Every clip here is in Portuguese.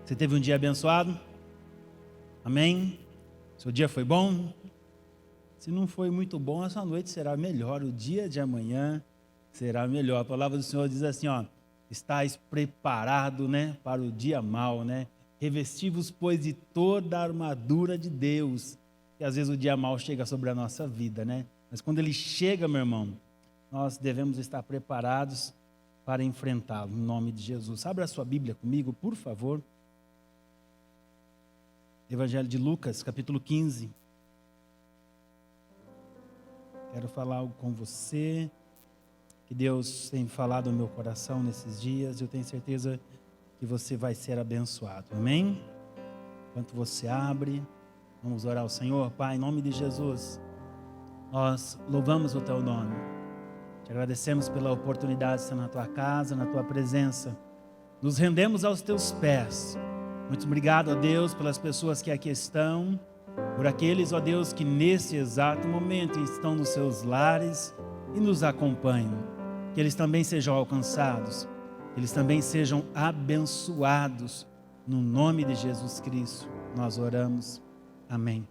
Você teve um dia abençoado? Amém? Seu dia foi bom? Se não foi muito bom, essa noite será melhor. O dia de amanhã será melhor. A palavra do Senhor diz assim, ó: estáis preparado, para o dia mau, Revesti-vos, pois, de toda a armadura de Deus. E às vezes o dia mau chega sobre a nossa vida, Mas quando ele chega, meu irmão, nós devemos estar preparados para enfrentá-lo, em nome de Jesus. Abra a sua Bíblia comigo, por favor. Evangelho de Lucas, capítulo 15. Quero falar algo com você, que Deus tem falado no meu coração nesses dias. Eu tenho certeza que você vai ser abençoado, amém? Enquanto você abre, vamos orar ao Senhor. Pai, em nome de Jesus, nós louvamos o Teu nome. Te agradecemos pela oportunidade de estar na Tua casa, na Tua presença. Nos rendemos aos Teus pés. Muito obrigado, ó Deus, pelas pessoas que aqui estão, por aqueles, ó Deus, que nesse exato momento estão nos seus lares e nos acompanham. Que eles também sejam alcançados, que eles também sejam abençoados. No nome de Jesus Cristo, nós oramos. Amém.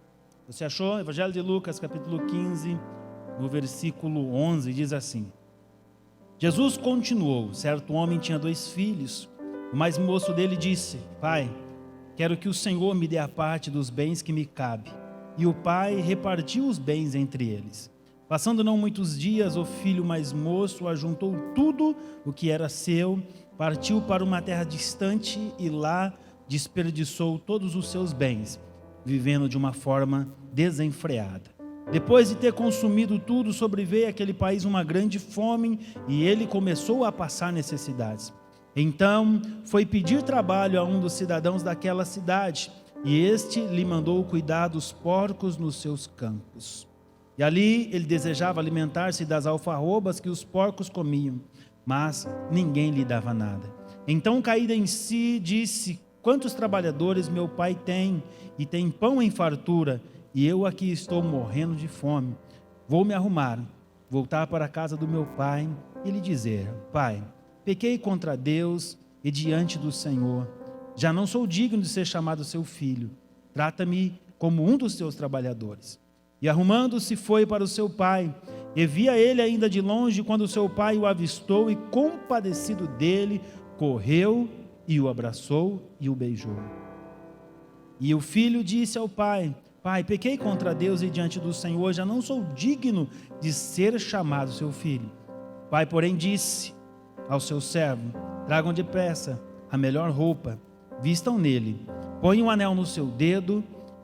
Você achou? Evangelho de Lucas, capítulo 15, no versículo 11, diz assim: Jesus continuou. Certo homem tinha 2 filhos. O mais moço dele disse: Pai, quero que o Senhor me dê a parte dos bens que me cabe. E o pai repartiu os bens entre eles. Passando não muitos dias, o filho mais moço ajuntou tudo o que era seu, partiu para uma terra distante e lá desperdiçou todos os seus bens, vivendo de uma forma desenfreada. Depois de ter consumido tudo, sobreveio àquele país uma grande fome e ele começou a passar necessidades. Então foi pedir trabalho a um dos cidadãos daquela cidade, e este lhe mandou cuidar dos porcos nos seus campos. E ali ele desejava alimentar-se das alfarrobas que os porcos comiam, mas ninguém lhe dava nada. Então, caído em si, disse: quantos trabalhadores meu pai tem, e tem pão em fartura, e eu aqui estou morrendo de fome. Vou me arrumar, voltar para a casa do meu pai e lhe dizer: Pai, pequei contra Deus e diante do Senhor. Já não sou digno de ser chamado seu filho. Trata-me como um dos teus trabalhadores. E arrumando-se foi para o seu pai. E via ele ainda de longe quando o seu pai o avistou e, compadecido dele, correu e o abraçou e o beijou. E o filho disse ao pai: Pai, pequei contra Deus e diante do Senhor. Já não sou digno de ser chamado seu filho. O pai, porém, disse ao seu servo: tragam depressa a melhor roupa, vistam nele, põe um anel no seu dedo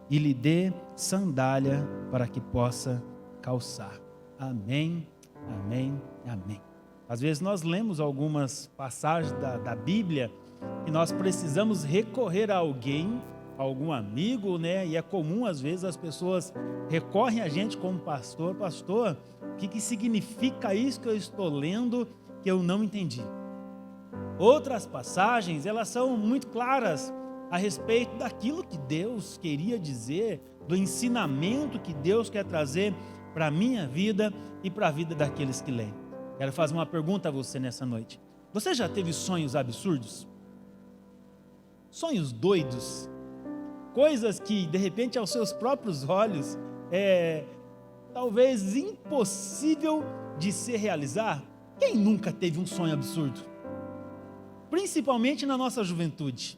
e lhe dê sandália para que possa calçar. Amém, amém, amém. Às vezes nós lemos algumas passagens da Bíblia e nós precisamos recorrer a alguém, a algum amigo, E é comum às vezes as pessoas recorrem a gente como pastor: pastor, o que significa isso que eu estou lendo que eu não entendi? Outras passagens, elas são muito claras a respeito daquilo que Deus queria dizer, do ensinamento que Deus quer trazer para a minha vida e para a vida daqueles que leem. Quero fazer uma pergunta a você nessa noite. Você já teve sonhos absurdos? Sonhos doidos? Coisas que, de repente, aos seus próprios olhos, talvez impossível de se realizar? Quem nunca teve um sonho absurdo? Principalmente na nossa juventude,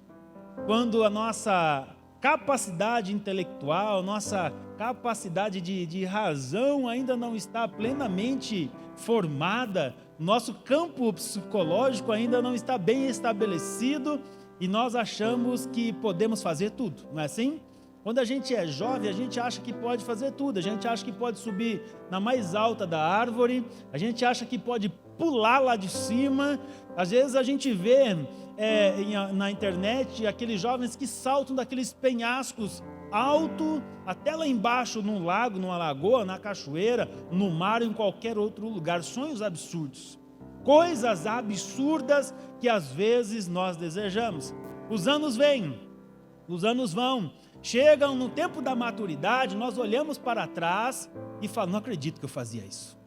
quando a nossa capacidade intelectual, nossa capacidade de razão ainda não está plenamente formada, nosso campo psicológico ainda não está bem estabelecido e nós achamos que podemos fazer tudo, não é assim? Quando a gente é jovem, a gente acha que pode fazer tudo, a gente acha que pode subir na mais alta da árvore, a gente acha que pode pular lá de cima. Às vezes a gente vê na internet aqueles jovens que saltam daqueles penhascos alto até lá embaixo, num lago, numa lagoa, na cachoeira, no mar, em qualquer outro lugar. Sonhos absurdos, coisas absurdas que às vezes nós desejamos. Os anos vêm, os anos vão, chegam no tempo da maturidade, nós olhamos para trás e falamos: não acredito que eu fazia isso.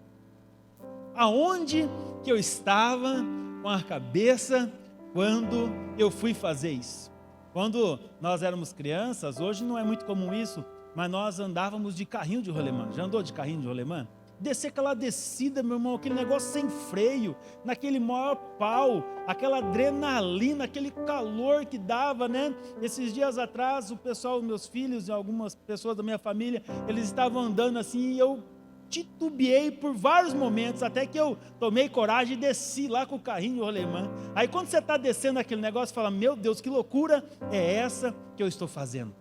Aonde que eu estava com a cabeça quando eu fui fazer isso? Quando nós éramos crianças, hoje não é muito comum isso, mas nós andávamos de carrinho de rolemã. Já andou de carrinho de rolemã? Descer aquela descida, meu irmão, aquele negócio sem freio, naquele maior pau, aquela adrenalina, aquele calor que dava, né? Esses dias atrás, o pessoal, meus filhos e algumas pessoas da minha família, eles estavam andando assim e eu titubeei por vários momentos, até que eu tomei coragem e desci lá com o carrinho de rolemã. Aí quando você está descendo aquele negócio, fala, meu Deus, que loucura é essa que eu estou fazendo?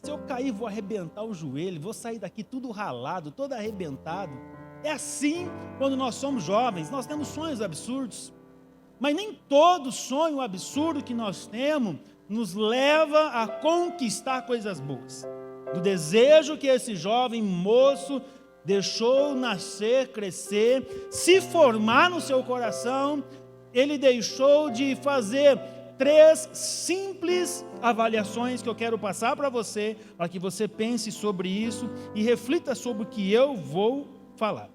Se eu cair, vou arrebentar o joelho, vou sair daqui tudo ralado, todo arrebentado. É assim quando nós somos jovens, nós temos sonhos absurdos. Mas nem todo sonho absurdo que nós temos nos leva a conquistar coisas boas. Do desejo que esse jovem moço deixou nascer, crescer, se formar no seu coração, ele deixou de fazer 3 simples avaliações que eu quero passar para você que você pense sobre isso e reflita sobre o que eu vou falar.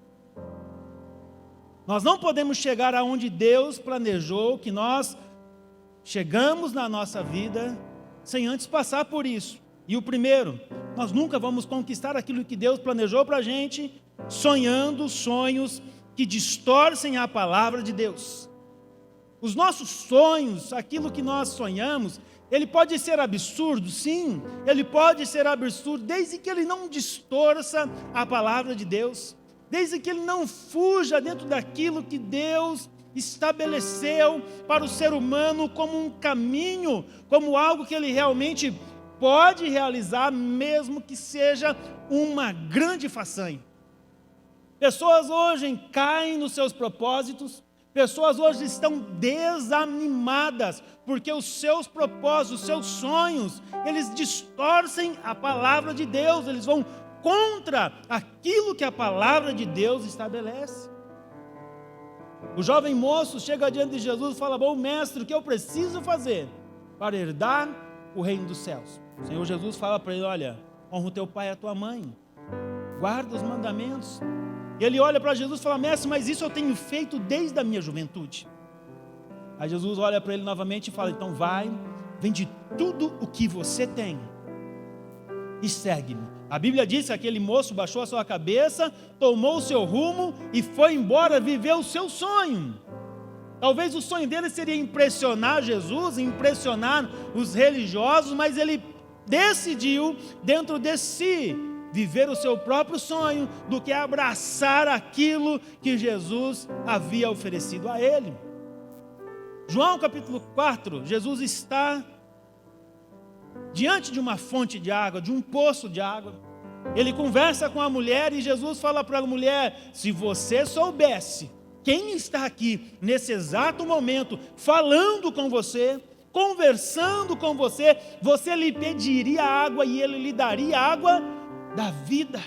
Nós não podemos chegar aonde Deus planejou que nós chegamos na nossa vida sem antes passar por isso. E o primeiro, nós nunca vamos conquistar aquilo que Deus planejou para a gente sonhando sonhos que distorcem a palavra de Deus. Os nossos sonhos, aquilo que nós sonhamos, ele pode ser absurdo, sim, ele pode ser absurdo, desde que ele não distorça a palavra de Deus, desde que ele não fuja dentro daquilo que Deus estabeleceu para o ser humano como um caminho, como algo que ele realmente pode realizar, mesmo que seja uma grande façanha. Pessoas hoje caem nos seus propósitos, pessoas hoje estão desanimadas, porque os seus propósitos, os seus sonhos, eles distorcem a palavra de Deus, eles vão contra aquilo que a palavra de Deus estabelece. O jovem moço chega diante de Jesus e fala, bom mestre, o que eu preciso fazer para herdar o reino dos céus? O Senhor Jesus fala para ele, olha, honra o teu pai e a tua mãe, guarda os mandamentos. E ele olha para Jesus e fala, mestre, mas isso eu tenho feito desde a minha juventude. Aí Jesus olha para ele novamente e fala, então vai, vende tudo o que você tem e segue-me. A Bíblia diz que aquele moço baixou a sua cabeça, tomou o seu rumo e foi embora viver o seu sonho. Talvez o sonho dele seria impressionar Jesus, impressionar os religiosos, mas ele decidiu dentro de si viver o seu próprio sonho do que abraçar aquilo que Jesus havia oferecido a ele. João capítulo 4, Jesus está diante de uma fonte de água, de um poço de água. Ele conversa com a mulher e Jesus fala para a mulher, se você soubesse quem está aqui nesse exato momento falando com você, conversando com você, você lhe pediria água e ele lhe daria água da vida.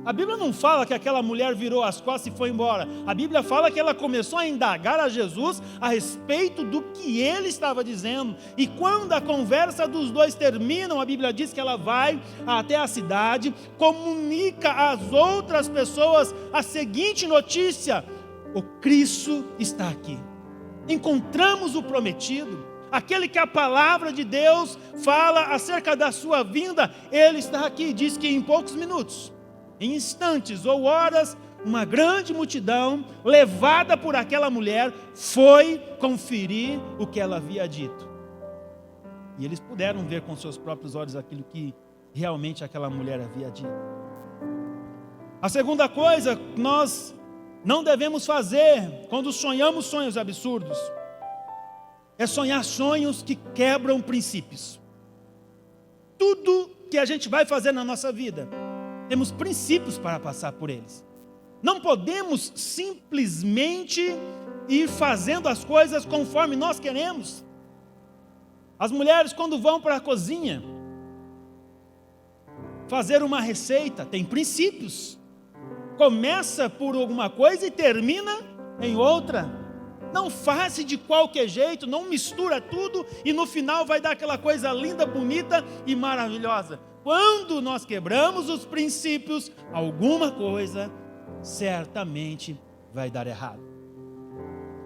A Bíblia não fala que aquela mulher virou as costas e foi embora. A Bíblia fala que ela começou a indagar a Jesus a respeito do que ele estava dizendo. E quando a conversa dos dois termina, a Bíblia diz que ela vai até a cidade, comunica às outras pessoas a seguinte notícia: o Cristo está aqui. Encontramos o prometido. Aquele que a palavra de Deus fala acerca da sua vinda, ele está aqui. Diz que em poucos minutos, em instantes ou horas, uma grande multidão, levada por aquela mulher, foi conferir o que ela havia dito. E eles puderam ver com seus próprios olhos aquilo que realmente aquela mulher havia dito. A segunda coisa que nós não devemos fazer quando sonhamos sonhos absurdos é sonhar sonhos que quebram princípios. Tudo que a gente vai fazer na nossa vida, temos princípios para passar por eles. Não podemos simplesmente ir fazendo as coisas conforme nós queremos. As mulheres, quando vão para a cozinha fazer uma receita, tem princípios. Começa por alguma coisa e termina em outra. Não faz de qualquer jeito, não mistura tudo e no final vai dar aquela coisa linda, bonita e maravilhosa. Quando nós quebramos os princípios, alguma coisa certamente vai dar errado.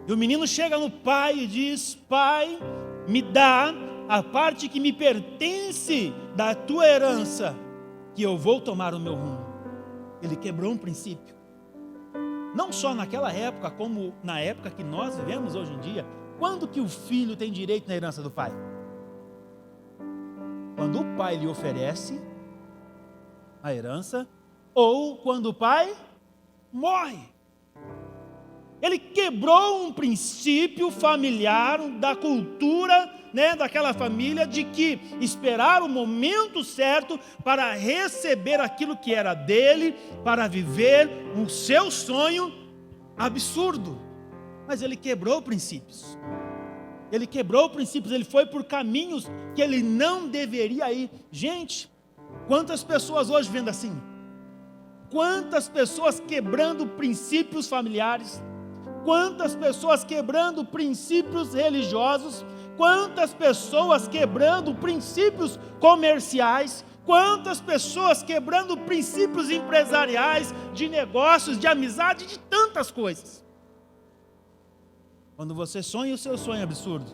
E o menino chega no pai e diz: pai, me dá a parte que me pertence da tua herança, que eu vou tomar o meu rumo. Ele quebrou um princípio. Não só naquela época, como na época que nós vivemos hoje em dia. Quando que o filho tem direito na herança do pai? Quando o pai lhe oferece a herança, ou quando o pai morre. Ele quebrou um princípio familiar da cultura, daquela família, de que esperar o momento certo para receber aquilo que era dele, para viver o seu sonho absurdo. Mas ele quebrou princípios. Ele quebrou princípios, ele foi por caminhos que ele não deveria ir. Gente, quantas pessoas hoje vendo assim? Quantas pessoas quebrando princípios familiares? Quantas pessoas quebrando princípios religiosos? Quantas pessoas quebrando princípios comerciais? Quantas pessoas quebrando princípios empresariais, de negócios, de amizade, de tantas coisas? Quando você sonha o seu sonho absurdo,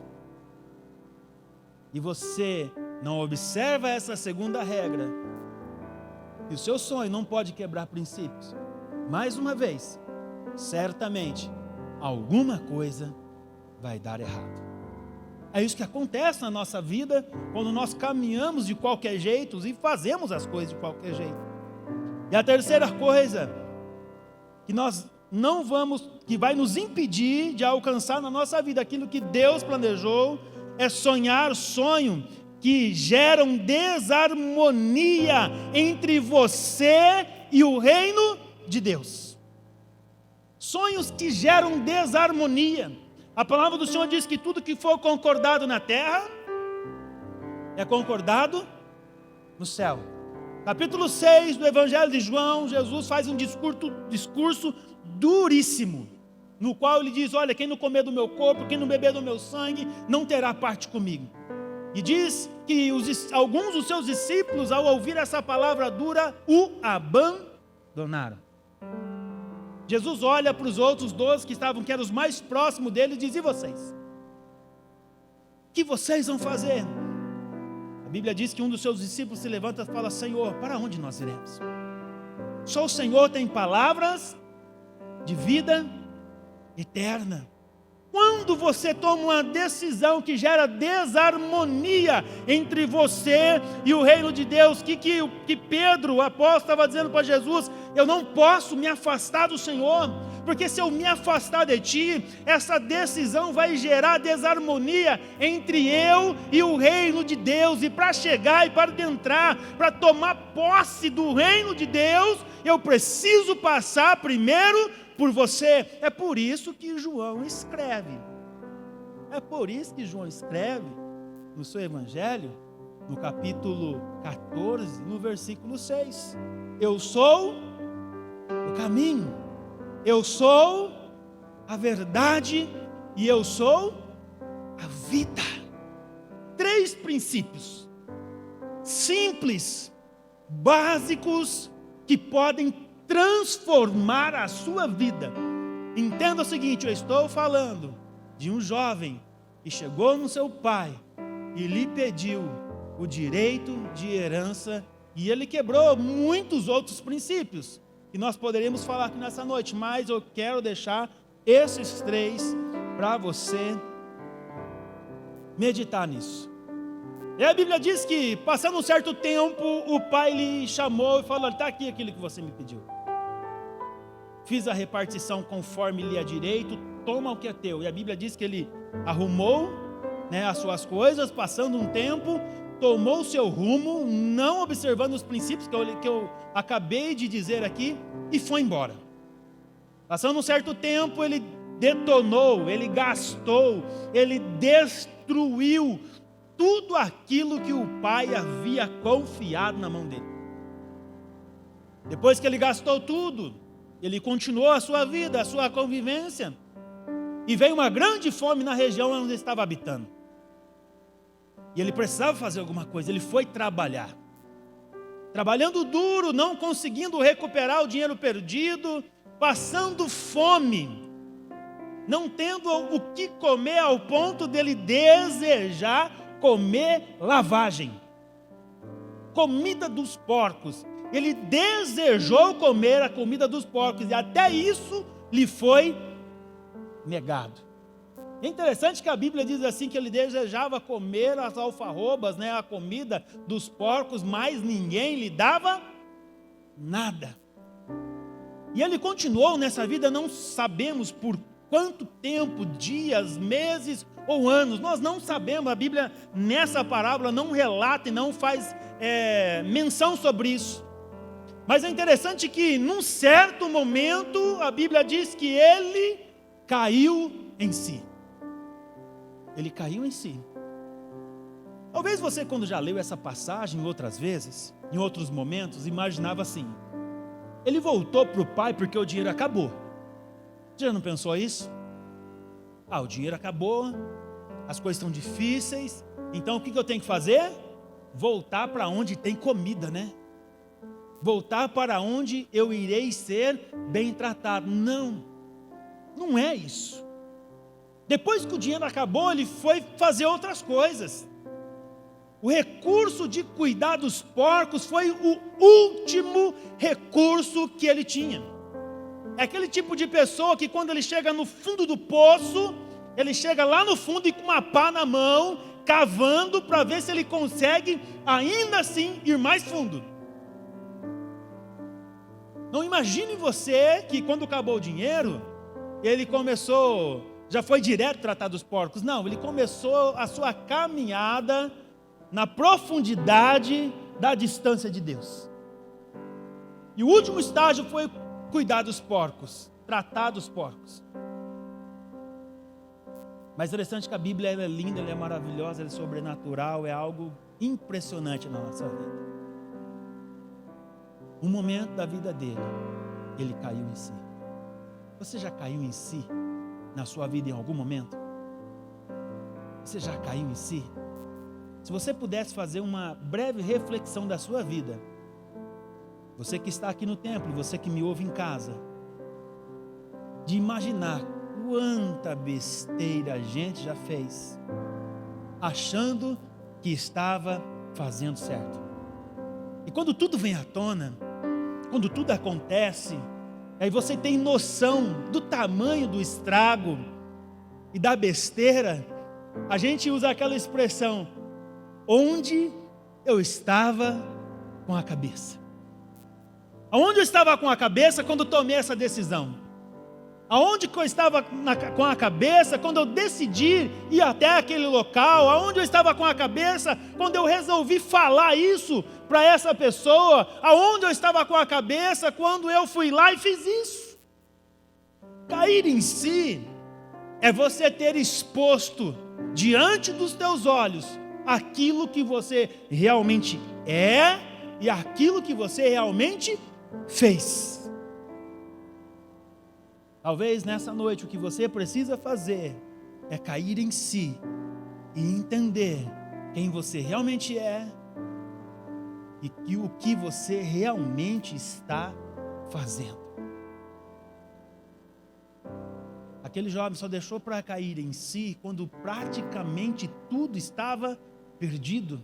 e você não observa essa segunda regra, e o seu sonho não pode quebrar princípios, mais uma vez, certamente, alguma coisa vai dar errado. É isso que acontece na nossa vida, quando nós caminhamos de qualquer jeito e fazemos as coisas de qualquer jeito. E a terceira coisa que nós não vamos, que vai nos impedir de alcançar na nossa vida aquilo que Deus planejou, é sonhar sonho que geram desarmonia entre você e o reino de Deus. Sonhos que geram desarmonia. A palavra do Senhor diz que tudo que for concordado na terra é concordado no céu. Capítulo 6 do Evangelho de João, Jesus faz um discurso duríssimo, no qual ele diz: olha, quem não comer do meu corpo, quem não beber do meu sangue, não terá parte comigo. E diz que alguns dos seus discípulos, ao ouvir essa palavra dura, o abandonaram. Jesus olha para os outros 12 que eram os mais próximos dele, e diz: e vocês? O que vocês vão fazer? A Bíblia diz que um dos seus discípulos se levanta e fala: Senhor, para onde nós iremos? Só o Senhor tem palavras de vida eterna. Quando você toma uma decisão que gera desarmonia entre você e o reino de Deus, que Pedro, o apóstolo, estava dizendo para Jesus: eu não posso me afastar do Senhor, porque se eu me afastar de Ti, essa decisão vai gerar desarmonia entre eu e o reino de Deus, e para chegar e para adentrar, para tomar posse do reino de Deus, eu preciso passar primeiro por você. É por isso que João escreve. É por isso que João escreve no seu evangelho, no capítulo 14, no versículo 6. Eu sou o caminho, eu sou a verdade e eu sou a vida. 3 princípios simples, básicos, que podem transformar a sua vida. Entenda o seguinte: eu estou falando de um jovem que chegou no seu pai e lhe pediu o direito de herança, e ele quebrou muitos outros princípios que nós poderíamos falar aqui nessa noite, mas eu quero deixar esses 3 para você meditar nisso. E a Bíblia diz que, passando um certo tempo, o pai lhe chamou e falou: está aqui aquilo que você me pediu. Fiz a repartição conforme lhe é direito, toma o que é teu. E a Bíblia diz que ele arrumou, as suas coisas, passando um tempo, tomou o seu rumo, não observando os princípios que eu acabei de dizer aqui, e foi embora. Passando um certo tempo, ele detonou, ele gastou, ele destruiu tudo aquilo que o pai havia confiado na mão dele. Depois que ele gastou tudo, ele continuou a sua vida, a sua convivência, e veio uma grande fome na região onde ele estava habitando. E ele precisava fazer alguma coisa, ele foi trabalhar. Trabalhando duro, não conseguindo recuperar o dinheiro perdido, passando fome. não tendo o que comer ao ponto dele desejar comer lavagem, comida dos porcos. Ele desejou comer a comida dos porcos e até isso lhe foi negado. É interessante que a Bíblia diz assim que ele desejava comer as alfarrobas, a comida dos porcos, mas ninguém lhe dava nada. E ele continuou nessa vida, não sabemos por quanto tempo, dias, meses ou anos, nós não sabemos. A Bíblia nessa parábola não relata e não faz menção sobre isso. Mas é interessante que num certo momento a Bíblia diz que ele caiu em si. Ele caiu em si. Talvez você, quando já leu essa passagem outras vezes, em outros momentos, imaginava assim: ele voltou para o pai porque o dinheiro acabou. Você já não pensou isso? O dinheiro acabou, as coisas estão difíceis, então o que eu tenho que fazer? Voltar para onde tem comida, Voltar para onde eu irei ser bem tratado. Não, não é isso. Depois que o dinheiro acabou, ele foi fazer outras coisas. O recurso de cuidar dos porcos foi o último recurso que ele tinha. É aquele tipo de pessoa que quando ele chega no fundo do poço, ele chega lá no fundo e com uma pá na mão, cavando para ver se ele consegue ainda assim ir mais fundo. Não imagine você que quando acabou o dinheiro, ele começou, já foi direto tratar dos porcos. Não, ele começou a sua caminhada na profundidade da distância de Deus. E o último estágio foi cuidar dos porcos, tratar dos porcos. Mas é interessante que a Bíblia é linda, ela é maravilhosa, ela é sobrenatural, é algo impressionante na nossa vida. Um momento da vida dele, ele caiu em si. Você já caiu em si na sua vida em algum momento? Você já caiu em si? Se você pudesse fazer uma breve reflexão da sua vida, você que está aqui no templo, você que me ouve em casa, de imaginar quanta besteira a gente já fez, achando que estava fazendo certo. E quando tudo vem à tona, quando tudo acontece, aí você tem noção do tamanho do estrago e da besteira. A gente usa aquela expressão: onde eu estava com a cabeça? Aonde eu estava com a cabeça quando tomei essa decisão? Aonde que eu estava com a cabeça quando eu decidi ir até aquele local? Aonde eu estava com a cabeça quando eu resolvi falar isso para essa pessoa? Aonde eu estava com a cabeça quando eu fui lá e fiz isso? Cair em si é você ter exposto diante dos teus olhos aquilo que você realmente é e aquilo que você realmente fez. Talvez nessa noite o que você precisa fazer é cair em si e entender quem você realmente é e o que você realmente está fazendo. Aquele jovem só deixou para cair em si quando praticamente tudo estava perdido.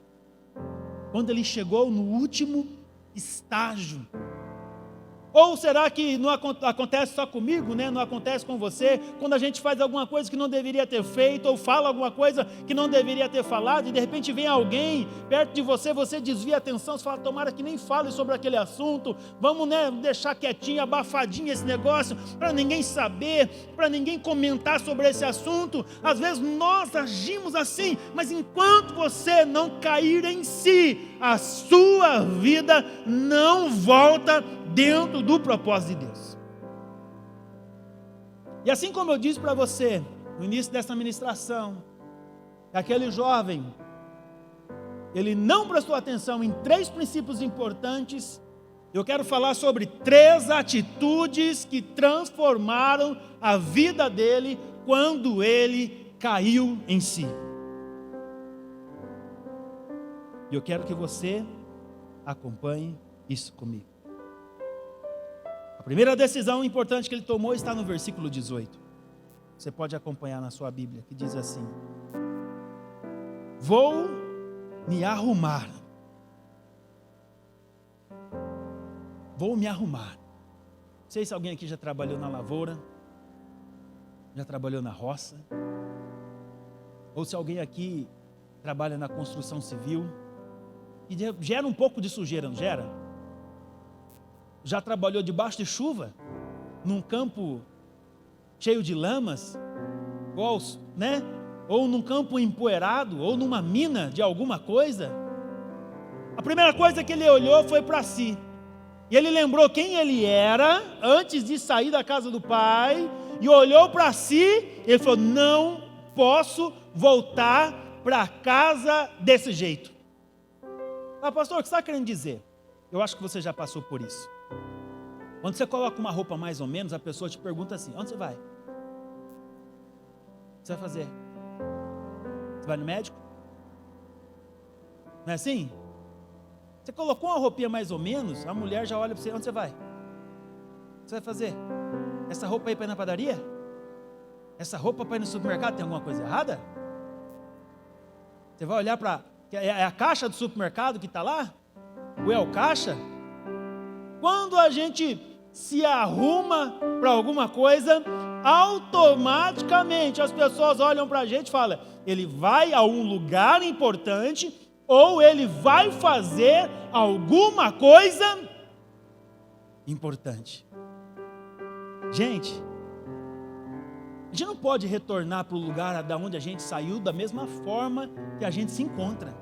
Quando ele chegou no último estágio. Ou será que não acontece só comigo, Não acontece com você? Quando a gente faz alguma coisa que não deveria ter feito, ou fala alguma coisa que não deveria ter falado, e de repente vem alguém perto de você, você desvia a atenção, você fala: tomara que nem fale sobre aquele assunto, vamos deixar quietinho, abafadinho esse negócio, para ninguém saber, para ninguém comentar sobre esse assunto. Às vezes nós agimos assim, mas enquanto você não cair em si, a sua vida não volta dentro do propósito de Deus. E assim como eu disse para você no início dessa ministração, aquele jovem, ele não prestou atenção em 3 princípios importantes. Eu quero falar sobre 3 atitudes que transformaram a vida dele quando ele caiu em si. E eu quero que você acompanhe isso comigo. A primeira decisão importante que ele tomou está no versículo 18. você pode acompanhar na sua Bíblia, que diz assim: vou me arrumar. Vou me arrumar. Não sei se alguém aqui já trabalhou na lavoura, já trabalhou na roça, ou se alguém aqui trabalha na construção civil, e gera um pouco de sujeira, não gera? Já trabalhou debaixo de chuva, num campo cheio de lamas, né? Ou num campo empoeirado, ou numa mina de alguma coisa? A primeira coisa que ele olhou foi para si, e ele lembrou quem ele era antes de sair da casa do pai, e olhou para si, e ele falou: não posso voltar para casa desse jeito. Ah, pastor, o que você está querendo dizer? Eu acho que você já passou por isso. Quando você coloca uma roupa mais ou menos, a pessoa te pergunta assim: onde você vai? O que você vai fazer? Você vai no médico? Não é assim? Você colocou uma roupinha mais ou menos, a mulher já olha para você: onde você vai? O que você vai fazer? Essa roupa aí para ir na padaria? Essa roupa para ir no supermercado, tem alguma coisa errada? Você vai olhar para... é a caixa do supermercado que está lá? Ou é o caixa? Quando a gente se arruma para alguma coisa, automaticamente as pessoas olham para a gente e falam: ele vai a um lugar importante, ou ele vai fazer alguma coisa importante. Gente, a gente não pode retornar para o lugar da onde a gente saiu da mesma forma que a gente se encontra.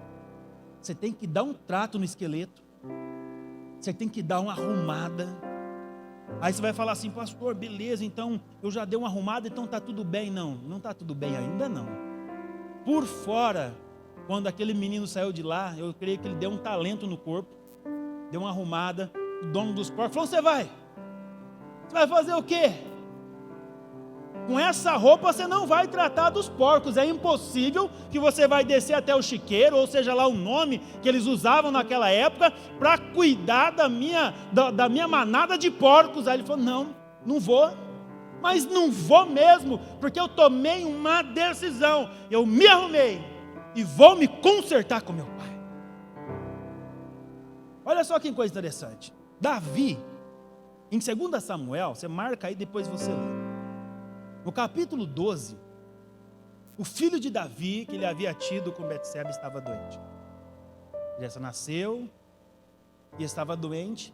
Você tem que dar um trato no esqueleto, você tem que dar uma arrumada. Aí você vai falar assim: pastor, beleza, então eu já dei uma arrumada, então está tudo bem. Não, não está tudo bem ainda não. Por fora, quando aquele menino saiu de lá, eu creio que ele deu um talento no corpo, deu uma arrumada. O dono dos porcos falou: você vai fazer o quê? Com essa roupa você não vai tratar dos porcos. É impossível que você vai descer até o chiqueiro, ou seja lá o nome que eles usavam naquela época, para cuidar da minha manada de porcos. Aí ele falou: não vou. Mas não vou mesmo, porque eu tomei uma decisão. Eu me arrumei e vou me consertar com meu pai. Olha só que coisa interessante. Davi, em 2 Samuel, você marca aí, depois você lê. No capítulo 12, o filho de Davi, que ele havia tido com Betseba, estava doente. Ele já nasceu e estava doente.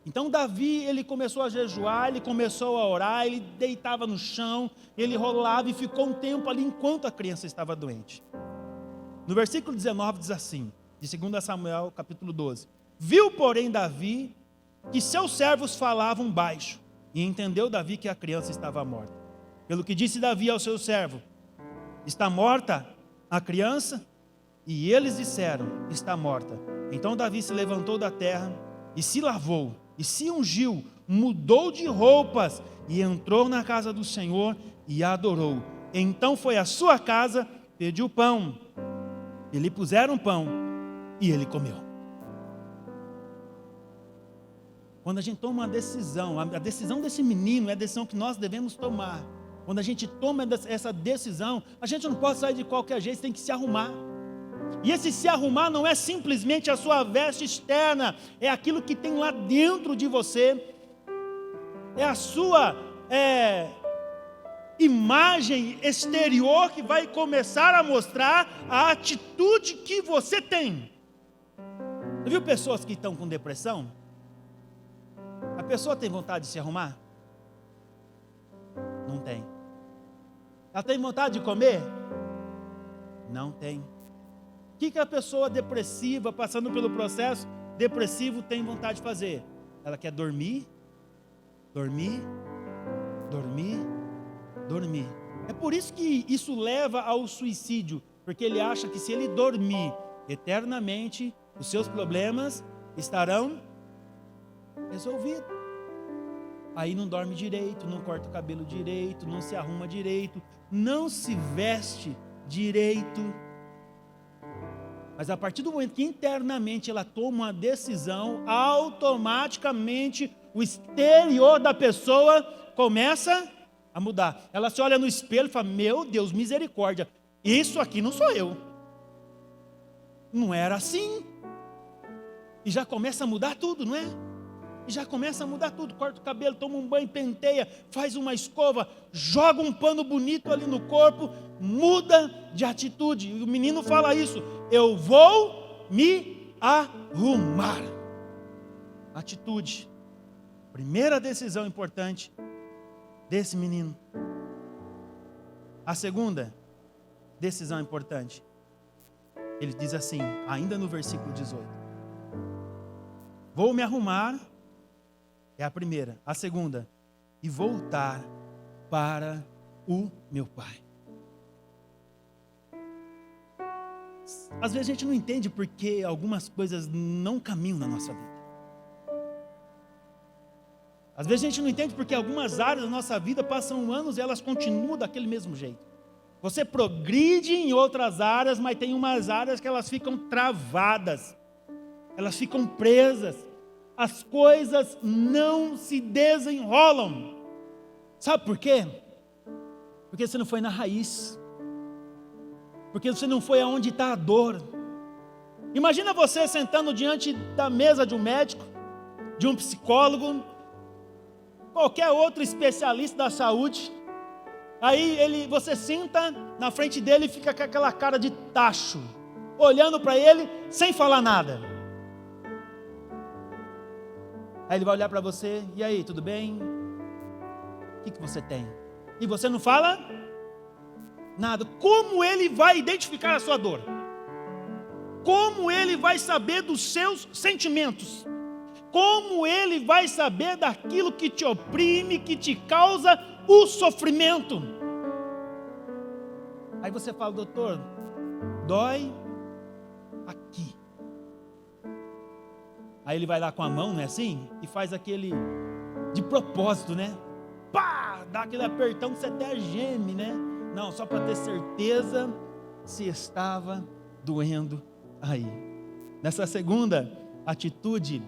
Então Davi, ele começou a jejuar, ele começou a orar, ele deitava no chão, ele rolava e ficou um tempo ali enquanto a criança estava doente. No versículo 19 diz assim, de 2 Samuel capítulo 12: viu, porém, Davi que seus servos falavam baixo, e entendeu Davi que a criança estava morta. Pelo que disse Davi ao seu servo: está morta a criança? E eles disseram: está morta. Então Davi se levantou da terra e se lavou, e se ungiu, mudou de roupas, e entrou na casa do Senhor e adorou. Então foi à sua casa, pediu pão, e lhe puseram pão, e ele comeu. Quando a gente toma uma decisão, a decisão desse menino é a decisão que nós devemos tomar. Quando a gente toma essa decisão, a gente não pode sair de qualquer jeito, tem que se arrumar. E esse se arrumar não é simplesmente a sua veste externa, é aquilo que tem lá dentro de você, é a sua imagem exterior que vai começar a mostrar a atitude que você tem. Você viu pessoas que estão com depressão? A pessoa tem vontade de se arrumar? Não tem. Ela tem vontade de comer? Não tem. O que a pessoa depressiva, passando pelo processo depressivo, tem vontade de fazer? Ela quer dormir, dormir, dormir, dormir. É por isso que isso leva ao suicídio, porque ele acha que se ele dormir eternamente, os seus problemas estarão resolvidos. Aí não dorme direito, não corta o cabelo direito, não se arruma direito, não se veste direito. Mas a partir do momento que internamente ela toma uma decisão, automaticamente o exterior da pessoa começa a mudar. Ela se olha no espelho e fala, meu Deus, misericórdia, isso aqui não sou eu. Não era assim. E já começa a mudar tudo, não é? E já começa a mudar tudo, corta o cabelo, toma um banho, penteia, faz uma escova, joga um pano bonito ali no corpo, muda de atitude. E o menino fala isso, eu vou me arrumar. Atitude. Primeira decisão importante desse menino. A segunda decisão importante, ele diz assim, ainda no versículo 18. Vou me arrumar, é a primeira. A segunda, e voltar para o meu pai. Às vezes a gente não entende porque algumas coisas não caminham na nossa vida. Às vezes a gente não entende porque algumas áreas da nossa vida passam anos e elas continuam daquele mesmo jeito. Você progride em outras áreas, mas tem umas áreas que elas ficam travadas. Elas ficam presas. As coisas não se desenrolam. Sabe por quê? Porque você não foi na raiz. Porque você não foi aonde está a dor. Imagina você sentando diante da mesa de um médico, de um psicólogo, qualquer outro especialista da saúde. Aí você senta na frente dele e fica com aquela cara de tacho, olhando para ele sem falar nada. Aí ele vai olhar para você, e aí, tudo bem? O que você tem? E você não fala nada. Como ele vai identificar a sua dor? Como ele vai saber dos seus sentimentos? Como ele vai saber daquilo que te oprime, que te causa o sofrimento? Aí você fala, doutor, dói aqui. Aí ele vai lá com a mão, não é assim? E faz aquele, de propósito, né? Pá! Dá aquele apertão que você até geme, né? Não, só para ter certeza se estava doendo aí. Nessa segunda atitude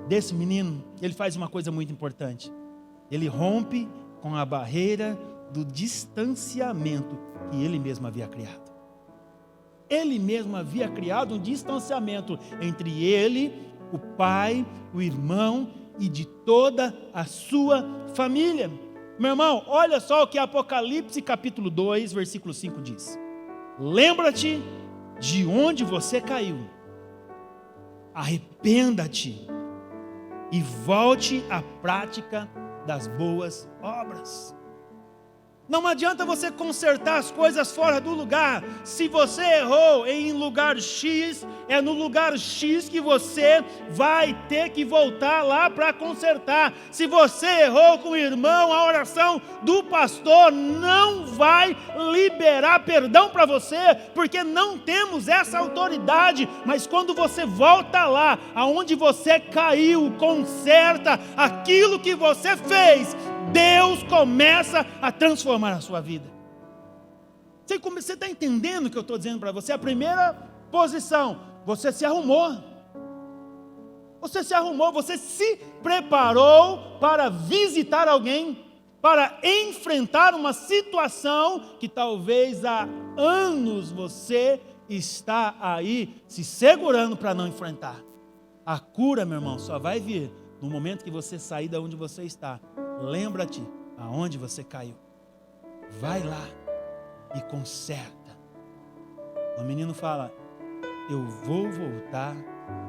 desse menino, ele faz uma coisa muito importante. Ele rompe com a barreira do distanciamento que ele mesmo havia criado. Ele mesmo havia criado um distanciamento entre ele, o pai, o irmão e de toda a sua família. Meu irmão, olha só o que Apocalipse capítulo 2, versículo 5 diz. Lembra-te de onde você caiu. Arrependa-te e volte à prática das boas obras. Não adianta você consertar as coisas fora do lugar. Se você errou em lugar X, é no lugar X que você vai ter que voltar lá para consertar. Se você errou com o irmão, a oração do pastor não vai liberar perdão para você, porque não temos essa autoridade. Mas quando você volta lá, aonde você caiu, conserta aquilo que você fez, Deus começa a transformar a sua vida. Você está entendendo o que eu estou dizendo para você? A primeira posição, você se arrumou. Você se arrumou, você se preparou para visitar alguém, para enfrentar uma situação que talvez há anos você está aí se segurando para não enfrentar. A cura, meu irmão, só vai vir no momento que você sair de onde você está. Lembra-te aonde você caiu. Vai lá e conserta. O menino fala, eu vou voltar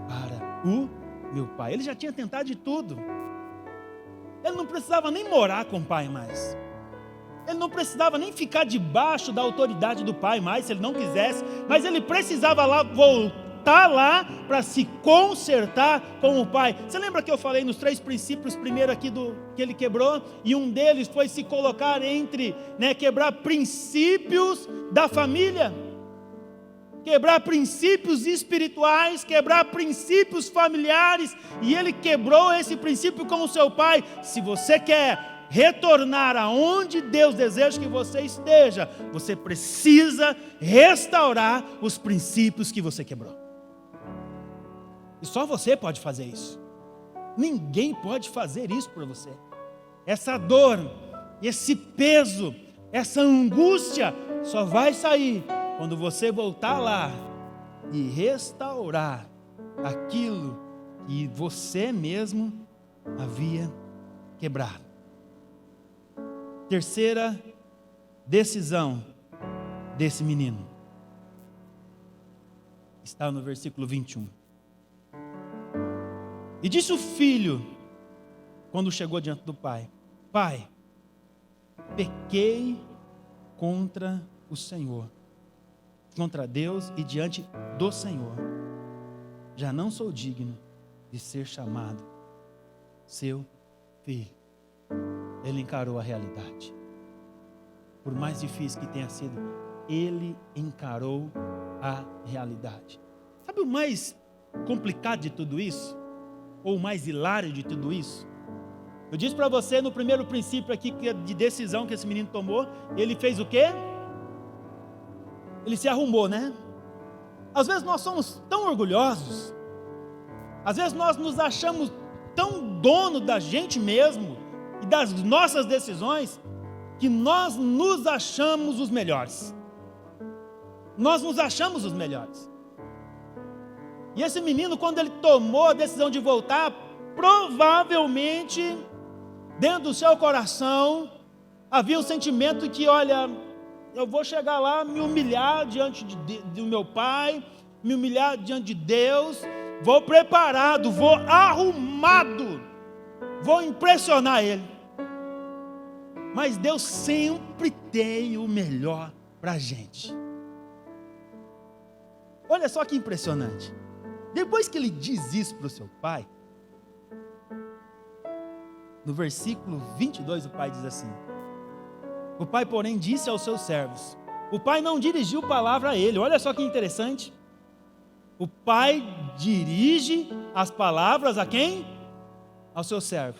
para o meu pai. Ele já tinha tentado de tudo. Ele não precisava nem morar com o pai mais. Ele não precisava nem ficar debaixo da autoridade do pai mais, se ele não quisesse. Mas ele precisava lá voltar lá para se consertar com o pai. Você lembra que eu falei nos 3 princípios, primeiro aqui que ele quebrou? E um deles foi se colocar quebrar princípios da família. Quebrar princípios espirituais, quebrar princípios familiares. E ele quebrou esse princípio com o seu pai. Se você quer retornar aonde Deus deseja que você esteja, você precisa restaurar os princípios que você quebrou. E só você pode fazer isso. Ninguém pode fazer isso por você. Essa dor esse peso, essa angústia só vai sair quando você voltar lá e restaurar aquilo que você mesmo havia quebrado. Terceira decisão desse menino está no versículo 21. E disse o filho, quando chegou diante do pai: Pai, pequei contra o Senhor, contra Deus e diante do Senhor. Já não sou digno de ser chamado seu filho. Ele encarou a realidade. Por mais difícil que tenha sido, ele encarou a realidade. Sabe o mais complicado de tudo isso? Ou o mais hilário de tudo isso? Eu disse para você no primeiro princípio aqui de decisão que esse menino tomou, ele fez o quê? Ele se arrumou, né? Às vezes nós somos tão orgulhosos, às vezes nós nos achamos tão dono da gente mesmo e das nossas decisões, que nós nos achamos os melhores. Nós nos achamos os melhores. E esse menino, quando ele tomou a decisão de voltar, provavelmente, dentro do seu coração, havia o sentimento que, olha, eu vou chegar lá, me humilhar diante do meu pai, me humilhar diante de Deus, vou preparado, vou arrumado, vou impressionar ele. Mas Deus sempre tem o melhor para a gente. Olha só que impressionante. Depois que ele diz isso para o seu pai, no versículo 22 o pai diz assim: o pai, porém, disse aos seus servos. O pai não dirigiu palavra a ele. Olha só que interessante. O pai dirige as palavras a quem? Ao seu servo.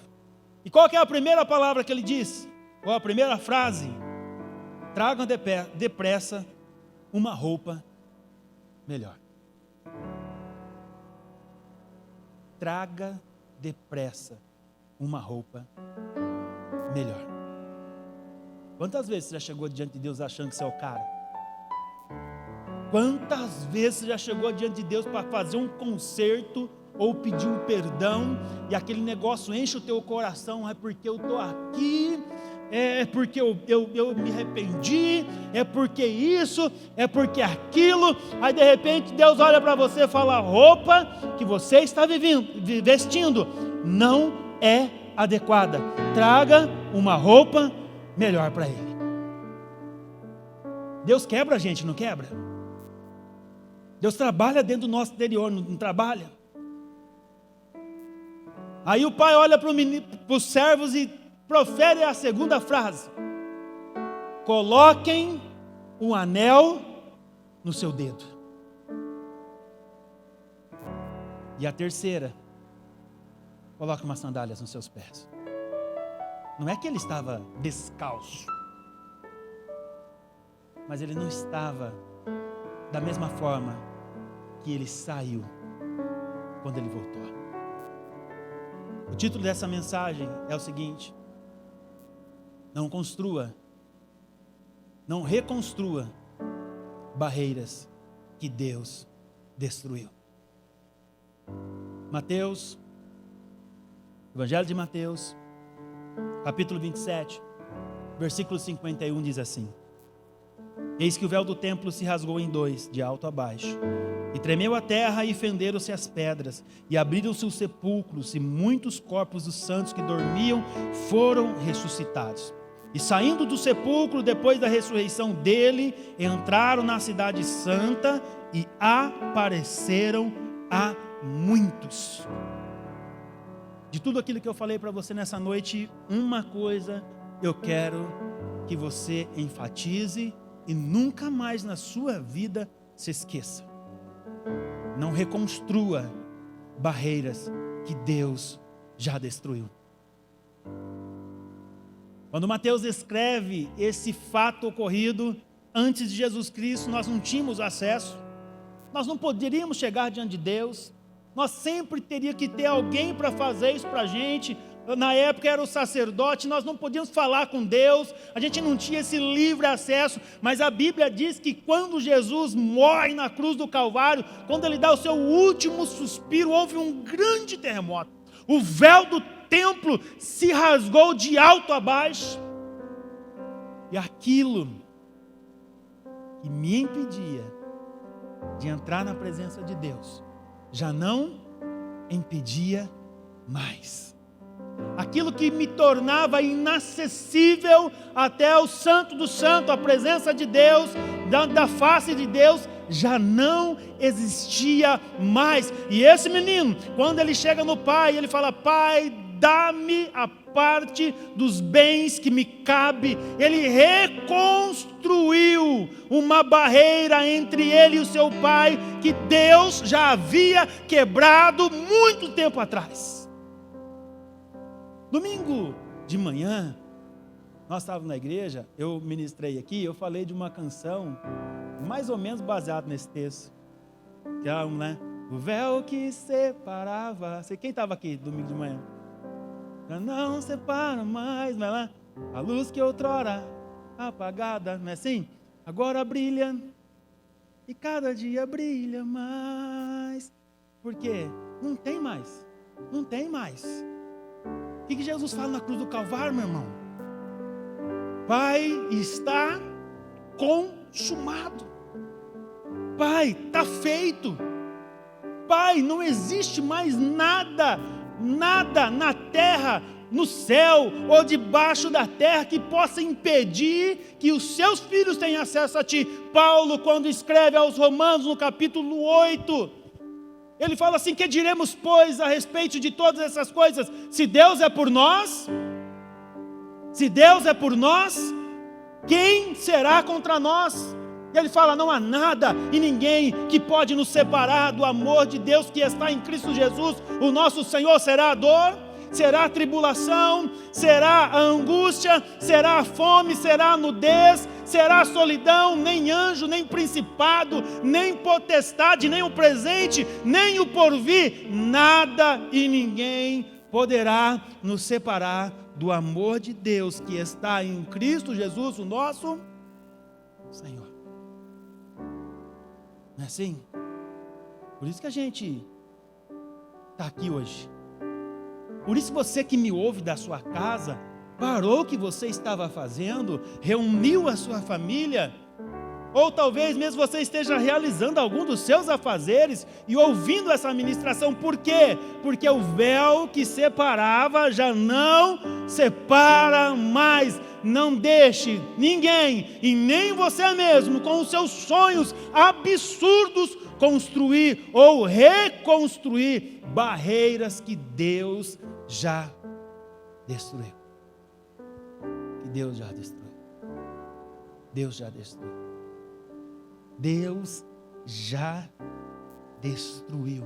E qual que é a primeira palavra que ele diz? Qual a primeira frase? Tragam depressa uma roupa melhor. Traga depressa uma roupa melhor. Quantas vezes você já chegou diante de Deus achando que você é o cara? Quantas vezes você já chegou diante de Deus para fazer um conserto ou pedir um perdão e aquele negócio enche o teu coração? É porque eu estou aqui, é porque eu me arrependi, é porque isso, é porque aquilo. Aí de repente Deus olha para você e fala: a roupa que você está vestindo não é adequada, traga uma roupa melhor para ele. Deus quebra a gente, não quebra? Deus trabalha dentro do nosso interior, não trabalha? Aí o pai olha para os servos e profere a segunda frase: coloquem um anel no seu dedo. E a terceira: coloque umas sandálias nos seus pés. Não é que ele estava descalço, mas ele não estava da mesma forma que ele saiu quando ele voltou. O título dessa mensagem é o seguinte: não construa, não reconstrua barreiras que Deus destruiu. Mateus, Evangelho de Mateus, capítulo 27, versículo 51 diz assim: eis que o véu do templo se rasgou em dois, de alto a baixo, e tremeu a terra, e fenderam-se as pedras, e abriram-se os sepulcros, e muitos corpos dos santos que dormiam foram ressuscitados. E saindo do sepulcro, depois da ressurreição dele, entraram na cidade santa, e apareceram a muitos. De tudo aquilo que eu falei para você nessa noite, uma coisa eu quero que você enfatize e nunca mais na sua vida se esqueça: não reconstrua barreiras que Deus já destruiu. Quando Mateus escreve esse fato ocorrido antes de Jesus Cristo, nós não tínhamos acesso, nós não poderíamos chegar diante de Deus, nós sempre teríamos que ter alguém para fazer isso para a gente, na época era o sacerdote, nós não podíamos falar com Deus, a gente não tinha esse livre acesso, mas a Bíblia diz que quando Jesus morre na cruz do Calvário, quando ele dá o seu último suspiro, houve um grande terremoto. O véu do templo se rasgou de alto a baixo, e aquilo que me impedia de entrar na presença de Deus, já não impedia mais. Aquilo que me tornava inacessível até o Santo do Santo, a presença de Deus, da face de Deus, já não existia mais. E esse menino, quando ele chega no pai, ele fala: Pai, dá-me a parte dos bens que me cabe. Ele reconstruiu uma barreira entre ele e o seu pai, que Deus já havia quebrado muito tempo atrás. Domingo de manhã, nós estávamos na igreja, eu ministrei aqui, eu falei de uma canção mais ou menos baseada nesse texto, que é né? O véu que separava. Quem estava aqui domingo de manhã? Não separa mais, não é lá? A luz que outrora apagada, não é assim? Agora brilha, e cada dia brilha mais. Por quê? Não tem mais, não tem mais. O que Jesus fala na cruz do Calvário, meu irmão? Pai, está consumado. Pai, está feito. Pai, não existe mais nada na terra, no céu ou debaixo da terra que possa impedir que os seus filhos tenham acesso a ti. Paulo, quando escreve aos Romanos, no capítulo 8, ele fala assim: que diremos, pois, a respeito de todas essas coisas? Se Deus é por nós, quem será contra nós? Ele fala: não há nada e ninguém que pode nos separar do amor de Deus que está em Cristo Jesus, o nosso Senhor. Será a dor, será a tribulação, será a angústia, será a fome, será a nudez, será a solidão, nem anjo, nem principado, nem potestade, nem o presente, nem o porvir, nada e ninguém poderá nos separar do amor de Deus que está em Cristo Jesus, o nosso Senhor. Não é assim? Por isso que a gente está aqui hoje. Por isso você que me ouve da sua casa, parou o que você estava fazendo, reuniu a sua família, ou talvez mesmo você esteja realizando algum dos seus afazeres e ouvindo essa ministração. Por quê? Porque o véu que separava já não separa mais. Não deixe ninguém, e nem você mesmo, com os seus sonhos absurdos, construir ou reconstruir barreiras que Deus já destruiu. Que Deus já destruiu. Deus já destruiu. Deus já destruiu.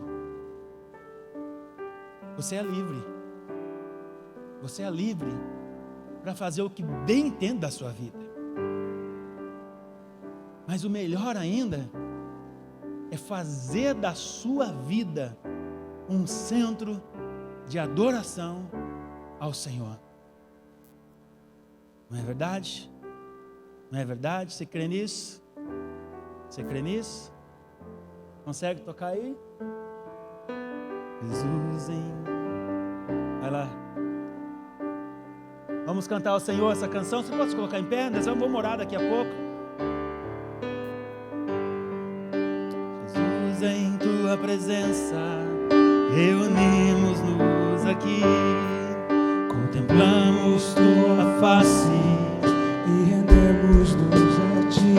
Você é livre. Você é livre para fazer o que bem entende da sua vida. Mas o melhor ainda é fazer da sua vida um centro de adoração ao Senhor. Não é verdade? Não é verdade? Você crê nisso? Você crê nisso? Consegue tocar aí? Jesus em... Vai lá. Vamos cantar ao Senhor essa canção. Você pode se colocar em pé? Nós vamos orar daqui a pouco. Jesus, em tua presença reunimos-nos aqui, contemplamos tua face e rendemos-nos a ti,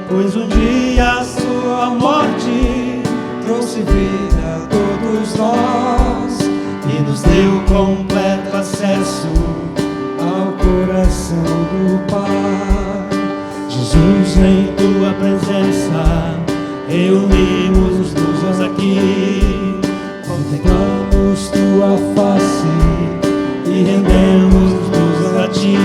pois um dia a sua morte trouxe vida a todos nós e nos deu completo acesso ao coração do Pai. Jesus, em tua presença reunimos-nos aqui, contemplamos tua face e rendemos-nos a ti,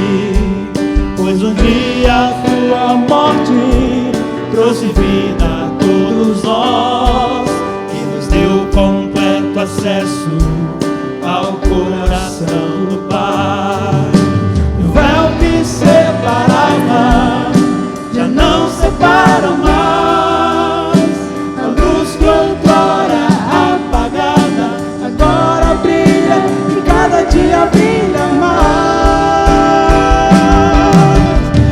pois um dia a tua morte trouxe vida a todos nós e nos deu completo acesso ao coração brilharam mais. A luz que outrora apagada, agora brilha e cada dia brilha mais.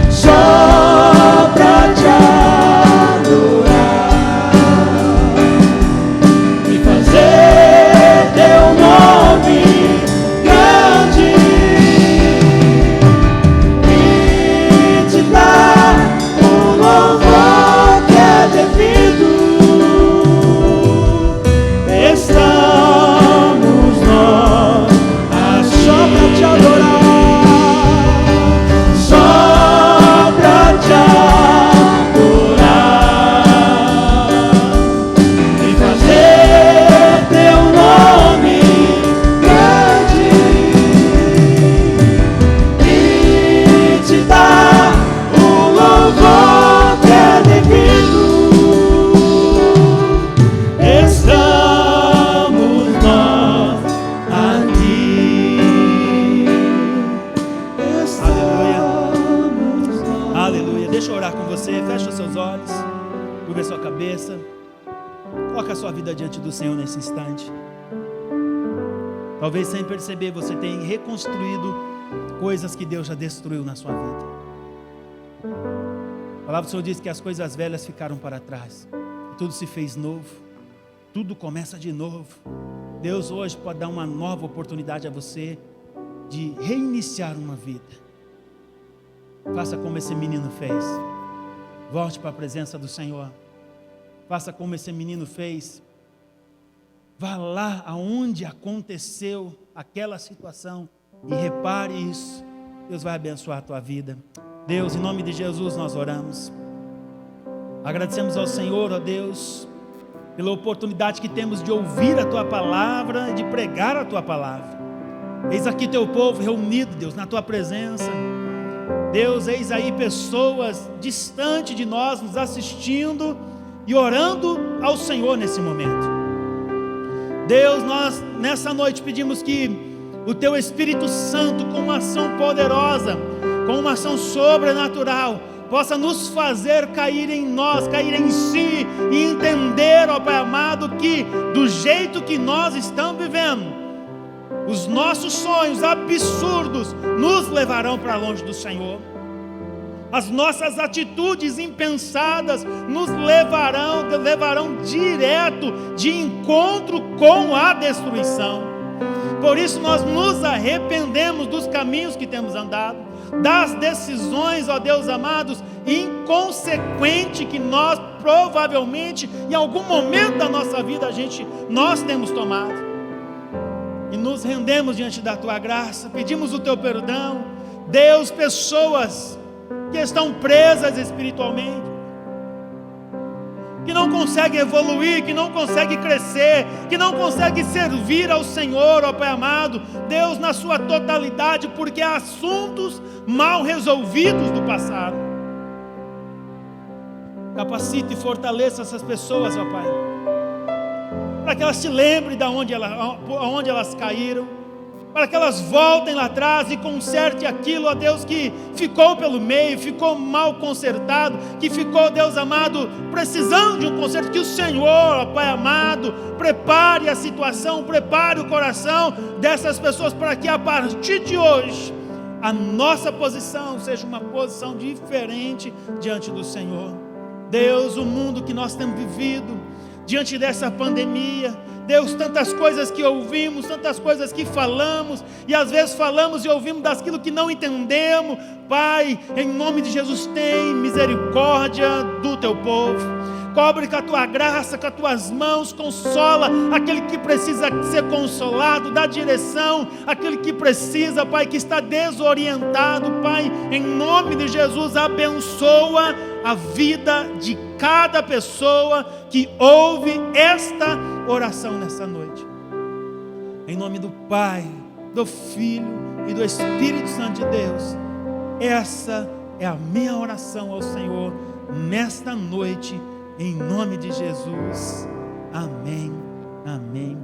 Só pra te adorar e fazer teu nome grande e te dar o louvor que é devido. Estamos nós só pra te adorar, só pra te adorar e fazer teu nome grande e te dar o louvor que é devido. Estamos nós aqui. Aleluia. Deixa eu orar com você. Fecha os seus olhos, curva a sua cabeça, coloca a sua vida diante do Senhor nesse instante. Talvez sem perceber você tenha reconstruído coisas que Deus já destruiu na sua vida. A palavra do Senhor diz que as coisas velhas ficaram para trás, tudo se fez novo, tudo começa de novo. Deus hoje pode dar uma nova oportunidade a você de reiniciar uma vida. Faça como esse menino fez. Volte para a presença do Senhor. Faça como esse menino fez. Vá lá aonde aconteceu aquela situação e repare isso. Deus vai abençoar a tua vida. Deus, em nome de Jesus nós oramos. Agradecemos ao Senhor, ó Deus, pela oportunidade que temos de ouvir a tua palavra e de pregar a tua palavra. Eis aqui teu povo reunido, Deus, na tua presença. Deus, eis aí pessoas distante de nós, nos assistindo e orando ao Senhor nesse momento. Deus, nós nessa noite pedimos que o teu Espírito Santo, com uma ação poderosa, com uma ação sobrenatural, possa nos fazer cair em nós, cair em si e entender, ó Pai amado, que do jeito que nós estamos vivendo, os nossos sonhos absurdos nos levarão para longe do Senhor. As nossas atitudes impensadas nos levarão direto de encontro com a destruição. Por isso nós nos arrependemos dos caminhos que temos andado, das decisões, ó Deus amados, inconsequentes que nós provavelmente em algum momento da nossa vida nós temos tomado. E nos rendemos diante da tua graça, pedimos o teu perdão. Deus, pessoas que estão presas espiritualmente, que não conseguem evoluir, que não conseguem crescer, que não conseguem servir ao Senhor, ó Pai amado, Deus, na sua totalidade, porque há assuntos mal resolvidos do passado. Capacite e fortaleça essas pessoas, ó Pai, para que elas se lembrem de onde elas caíram, para que elas voltem lá atrás e consertem aquilo, ó Deus, que ficou pelo meio, ficou mal consertado, que ficou, Deus amado, precisando de um conserto. Que o Senhor, ó Pai amado, prepare a situação, prepare o coração dessas pessoas, para que a partir de hoje a nossa posição seja uma posição diferente diante do Senhor. Deus, o mundo que nós temos vivido diante dessa pandemia, Deus, tantas coisas que ouvimos, tantas coisas que falamos, e às vezes falamos e ouvimos daquilo que não entendemos. Pai, em nome de Jesus, tem misericórdia do teu povo. Cobre com a tua graça, com as tuas mãos, consola aquele que precisa ser consolado, dá direção àquele que precisa, Pai, que está desorientado. Pai, em nome de Jesus, abençoa a vida de cada pessoa que ouve esta oração nessa noite. Em nome do Pai, do Filho e do Espírito Santo de Deus, essa é a minha oração ao Senhor nesta noite, em nome de Jesus. Amém, amém.